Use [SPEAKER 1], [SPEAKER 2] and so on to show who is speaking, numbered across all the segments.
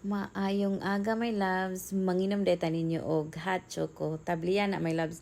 [SPEAKER 1] Maayong aga, my loves. Manginom deta ninyo og hot choco. Tablian na, my loves.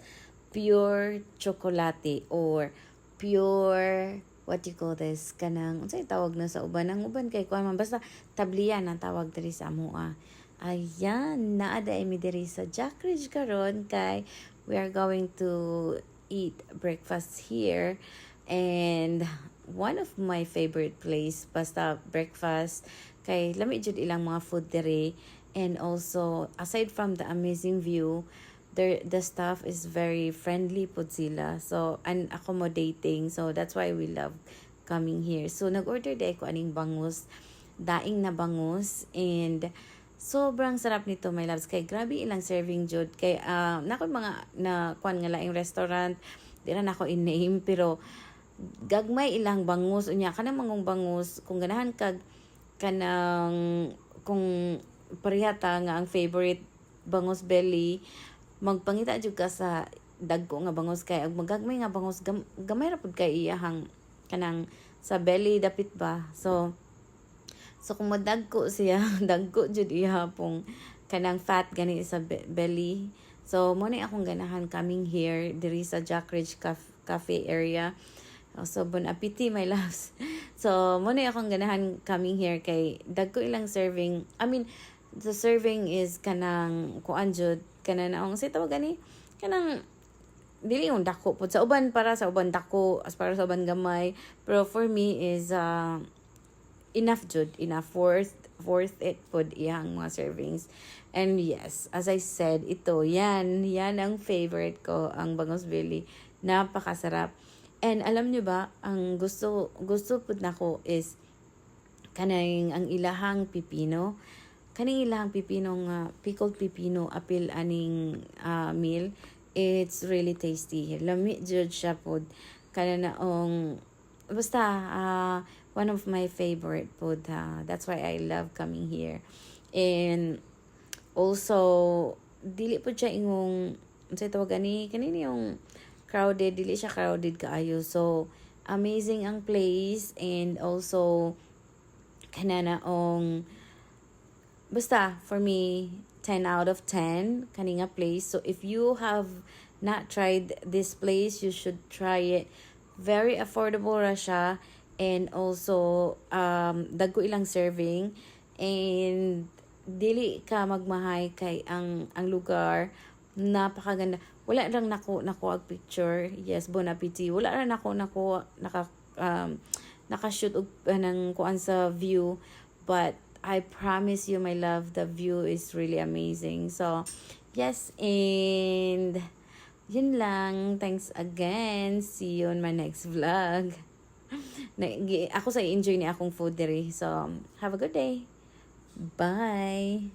[SPEAKER 1] Pure chocolate or pure, what you call this? Kanang, unsay tawag na sa uban? Ang uban kay kuan man. Basta tablian ang tawag diri sa amoa. Ayan, naada imi diri sa Jack Ridge karon kay we are going to eat breakfast here. And one of my favorite place, basta breakfast, kay lami jud ilang mga food dere. And also, aside from the amazing view, the staff is very friendly pud sila. So, and accommodating. So, that's why we love coming here. So, nag-order day ko aning bangus, daing na bangus, and sobrang sarap nito, my loves. Kay grabe ilang serving jud. Kay nako mga na kuan nga laing restaurant, di na nako in-name, pero gagmay ilang bangus unya kanang mangong bangus kung ganahan kag kanang kung parihata nga ang favorite bangus belly, magpangita jud ka sa dagko nga bangus kay ag magagmay nga bangus gamay ra pud kay iyahang kanang sa belly dapit ba. So kung madagko siya dagko jud iya pong kanang fat gani sa belly. So mo ni akong ganahan coming here diri sa Jack Ridge Cafe area. So, bon appetit, my loves. So, muna akong ganahan coming here kay dagko ilang serving. I mean, the serving is kanang kuan jud kanang naong say tawag gani kanang dili yung dako pud sa uban para sa uban dako as para sa uban gamay. Pero for me is enough jud, enough worth it pud iyang mga servings. And yes, as I said, ito yan ang favorite ko, ang bangus belly. Napakasarap. And alam nyo ba, ang gusto pud nako is kanang ang ilahang pipino. Kaning ilahang pipino nga pickled pipino apil aning meal. It's really tasty. Lami jud siya pud. Kana naong basta one of my favorite food. That's why I love coming here. And also dili pud siya ingong unsay tawag gani kanini yung crowded, dili siya crowded kaayo. So, amazing ang place. And also, kananaong, basta, for me, 10 out of 10, kaninga place. So, if you have not tried this place, you should try it. Very affordable ra siya. And also, dagko ilang serving. And, dili ka magmahay kay ang lugar. Napakaganda. Wala lang nako ag picture. Yes, bon appetit. Wala ra naka-shoot og nang kuan sa view, but I promise you, my love, the view is really amazing. So, yes, and yun lang. Thanks again. See you on my next vlog. Ako sa enjoy ni akong food diri. So, have a good day. Bye.